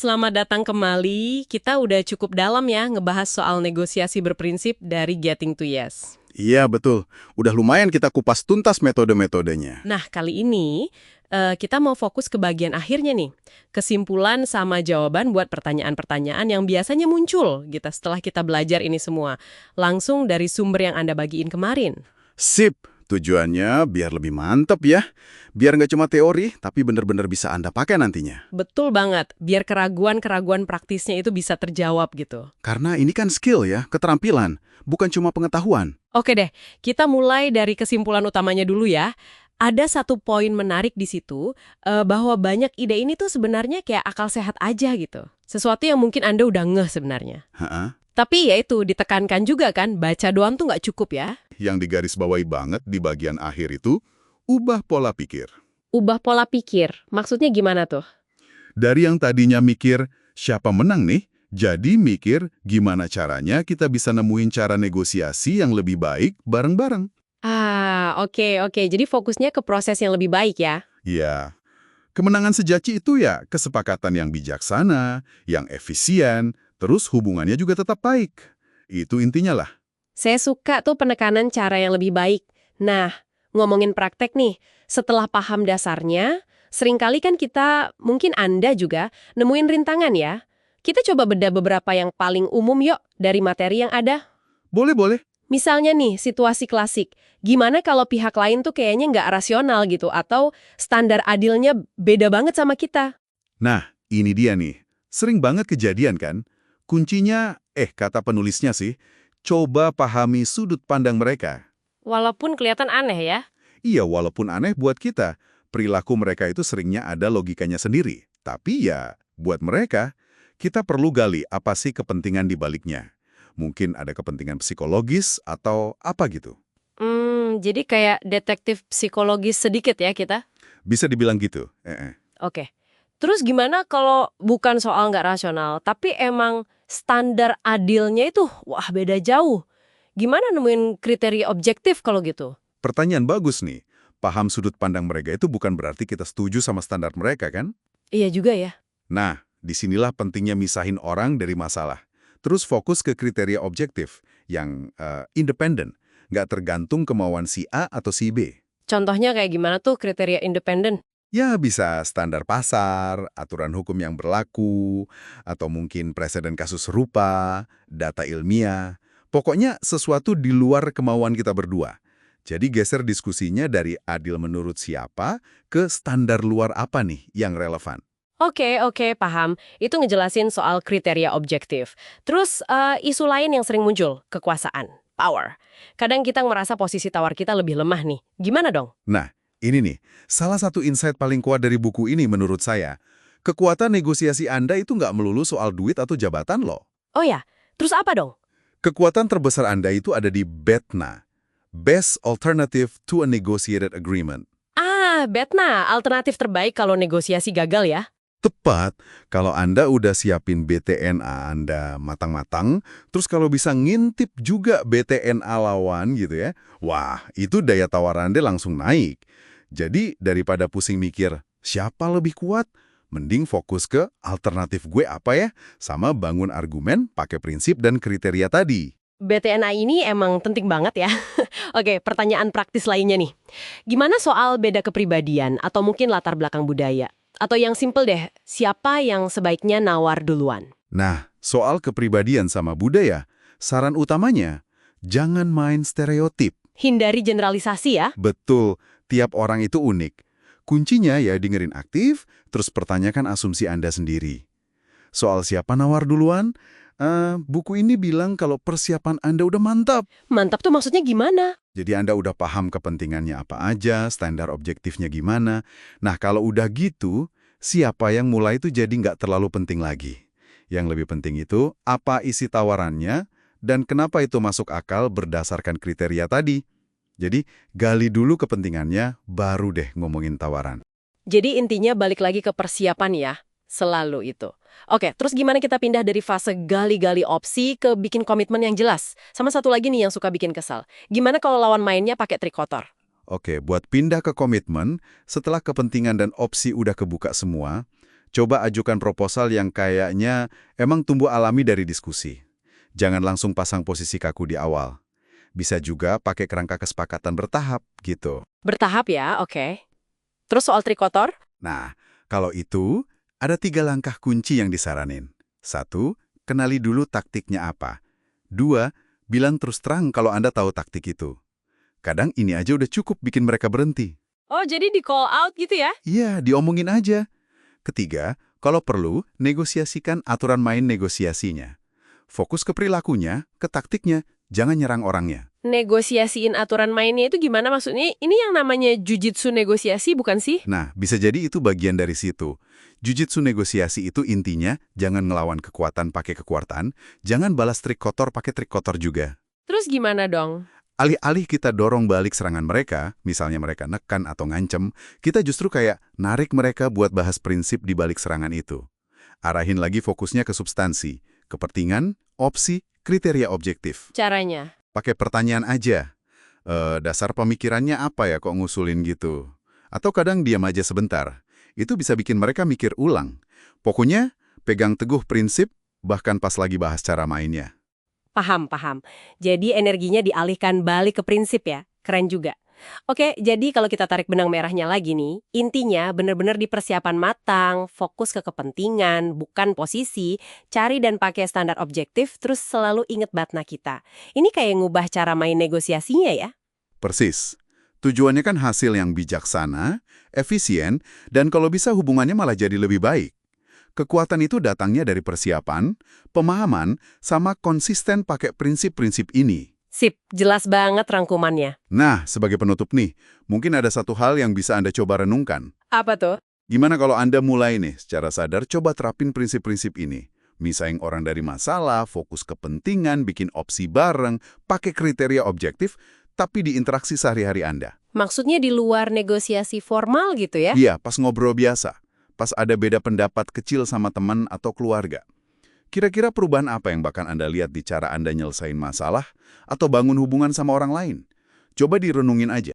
Selamat datang kembali. Kita udah cukup dalam ya ngebahas soal negosiasi berprinsip dari Getting to Yes. Iya, betul. Udah lumayan kita kupas tuntas metode-metodenya. Nah, kali ini kita mau fokus ke bagian akhirnya nih. Kesimpulan sama jawaban buat pertanyaan-pertanyaan yang biasanya muncul gitu setelah kita belajar ini semua. Langsung dari sumber yang Anda bagiin kemarin. Sip, tujuannya biar lebih mantep ya. Biar nggak cuma teori, tapi bener-bener bisa Anda pakai nantinya. Betul banget, biar keraguan-keraguan praktisnya itu bisa terjawab gitu. Karena ini kan skill ya, keterampilan, bukan cuma pengetahuan. Oke deh, kita mulai dari kesimpulan utamanya dulu ya. Ada satu poin menarik di situ, bahwa banyak ide ini tuh sebenarnya kayak akal sehat aja gitu. Sesuatu yang mungkin Anda udah ngeh sebenarnya. Ha-ha. Tapi ya itu, ditekankan juga kan, baca doang tuh nggak cukup ya. Yang digarisbawahi banget di bagian akhir itu, ubah pola pikir. Ubah pola pikir, maksudnya gimana tuh? Dari yang tadinya mikir, siapa menang nih? Jadi mikir gimana caranya kita bisa nemuin cara negosiasi yang lebih baik bareng-bareng. Oke. Jadi fokusnya ke proses yang lebih baik ya. Ya, kemenangan sejati itu ya kesepakatan yang bijaksana, yang efisien, terus hubungannya juga tetap baik. Itu intinya lah. Saya suka tuh penekanan cara yang lebih baik. Nah, ngomongin praktek nih, setelah paham dasarnya, seringkali kan kita, mungkin Anda juga, nemuin rintangan ya. Kita coba bedah beberapa yang paling umum yuk dari materi yang ada. Boleh-boleh. Misalnya nih, situasi klasik. Gimana kalau pihak lain tuh kayaknya nggak rasional gitu, atau standar adilnya beda banget sama kita? Nah, ini dia nih. Sering banget kejadian kan? Kuncinya, kata penulisnya sih, coba pahami sudut pandang mereka. Walaupun kelihatan aneh ya. Iya, walaupun aneh buat kita, perilaku mereka itu seringnya ada logikanya sendiri. Tapi ya, buat mereka, kita perlu gali apa sih kepentingan di baliknya. Mungkin ada kepentingan psikologis atau apa gitu. Jadi kayak detektif psikologis sedikit ya kita? Bisa dibilang gitu. Oke. Terus gimana kalau bukan soal nggak rasional, tapi emang standar adilnya itu, wah beda jauh. Gimana nemuin kriteria objektif kalau gitu? Pertanyaan bagus nih. Paham sudut pandang mereka itu bukan berarti kita setuju sama standar mereka kan? Iya juga ya. Nah, disinilah pentingnya misahin orang dari masalah. Terus fokus ke kriteria objektif yang independen, nggak tergantung kemauan si A atau si B. Contohnya kayak gimana tuh kriteria independen? Ya bisa standar pasar, aturan hukum yang berlaku, atau mungkin preseden kasus serupa, data ilmiah. Pokoknya sesuatu di luar kemauan kita berdua. Jadi geser diskusinya dari adil menurut siapa ke standar luar apa nih yang relevan. Oke, paham. Itu ngejelasin soal kriteria objektif. Terus isu lain yang sering muncul, kekuasaan, power. Kadang kita merasa posisi tawar kita lebih lemah nih. Gimana dong? Nah, ini nih, salah satu insight paling kuat dari buku ini menurut saya. Kekuatan negosiasi Anda itu nggak melulu soal duit atau jabatan loh. Oh ya, terus apa dong? Kekuatan terbesar Anda itu ada di BETNA. Best Alternative to a Negotiated Agreement. Betna, alternatif terbaik kalau negosiasi gagal ya. Tepat, kalau Anda udah siapin BTNA Anda matang-matang, terus kalau bisa ngintip juga BTNA lawan gitu ya, wah, itu daya tawar Anda langsung naik. Jadi, daripada pusing mikir, siapa lebih kuat? Mending fokus ke alternatif gue apa ya, sama bangun argumen pakai prinsip dan kriteria tadi. BTNA ini emang penting banget ya. Oke, pertanyaan praktis lainnya nih. Gimana soal beda kepribadian atau mungkin latar belakang budaya? Atau yang simple deh, siapa yang sebaiknya nawar duluan? Nah, soal kepribadian sama budaya, saran utamanya, jangan main stereotip. Hindari generalisasi ya. Betul, tiap orang itu unik. Kuncinya ya dengerin aktif, terus pertanyakan asumsi Anda sendiri. Soal siapa nawar duluan, buku ini bilang kalau persiapan Anda udah mantap. Mantap tuh maksudnya gimana? Jadi Anda udah paham kepentingannya apa aja, standar objektifnya gimana. Nah, kalau udah gitu, siapa yang mulai itu jadi nggak terlalu penting lagi. Yang lebih penting itu, apa isi tawarannya, dan kenapa itu masuk akal berdasarkan kriteria tadi. Jadi, gali dulu kepentingannya, baru deh ngomongin tawaran. Jadi intinya balik lagi ke persiapan ya. Selalu itu. Oke, terus gimana kita pindah dari fase gali-gali opsi ke bikin komitmen yang jelas? Sama satu lagi nih yang suka bikin kesal. Gimana kalau lawan mainnya pakai trik kotor? Oke, buat pindah ke komitmen, setelah kepentingan dan opsi udah kebuka semua, Coba ajukan proposal yang kayaknya emang tumbuh alami dari diskusi. Jangan langsung pasang posisi kaku di awal. Bisa juga pakai kerangka kesepakatan bertahap, gitu. Bertahap ya, oke. Terus soal trikotor? Nah, kalau itu, ada 3 langkah kunci yang disaranin. 1, kenali dulu taktiknya apa. 2, bilang terus terang kalau Anda tahu taktik itu. Kadang ini aja udah cukup bikin mereka berhenti. Oh, jadi di call out gitu ya? Iya, diomongin aja. Ketiga, kalau perlu, negosiasikan aturan main negosiasinya. Fokus ke perilakunya, ke taktiknya, jangan nyerang orangnya. Negosiasiin aturan mainnya itu gimana maksudnya? Ini yang namanya jujitsu negosiasi bukan sih? Nah, bisa jadi itu bagian dari situ. Jujitsu negosiasi itu intinya, jangan ngelawan kekuatan pakai kekuatan, jangan balas trik kotor pakai trik kotor juga. Terus gimana dong? Alih-alih kita dorong balik serangan mereka, misalnya mereka nekan atau ngancem, kita justru kayak narik mereka buat bahas prinsip di balik serangan itu. Arahin lagi fokusnya ke substansi, kepentingan, opsi, kriteria objektif. Caranya? Pakai pertanyaan aja. Dasar pemikirannya apa ya kok ngusulin gitu? Atau kadang diam aja sebentar. Itu bisa bikin mereka mikir ulang. Pokoknya, pegang teguh prinsip, bahkan pas lagi bahas cara mainnya. Paham, paham. Jadi energinya dialihkan balik ke prinsip ya? Keren juga. Oke, jadi kalau kita tarik benang merahnya lagi nih, intinya benar-benar di persiapan matang, fokus ke kepentingan, bukan posisi, cari dan pakai standar objektif, terus selalu inget batna kita. Ini kayak ngubah cara main negosiasinya ya? Persis. Tujuannya kan hasil yang bijaksana, efisien, dan kalau bisa hubungannya malah jadi lebih baik. Kekuatan itu datangnya dari persiapan, pemahaman, sama konsisten pakai prinsip-prinsip ini. Sip, jelas banget rangkumannya. Nah, sebagai penutup nih, mungkin ada satu hal yang bisa Anda coba renungkan. Apa tuh? Gimana kalau Anda mulai nih, secara sadar coba terapin prinsip-prinsip ini? Misahin orang dari masalah, fokus kepentingan, bikin opsi bareng, pakai kriteria objektif, tapi di interaksi sehari-hari Anda. Maksudnya di luar negosiasi formal gitu ya? Iya, pas ngobrol biasa. Pas ada beda pendapat kecil sama teman atau keluarga. Kira-kira perubahan apa yang bahkan Anda lihat di cara Anda nyelesain masalah atau bangun hubungan sama orang lain? Coba direnungin aja.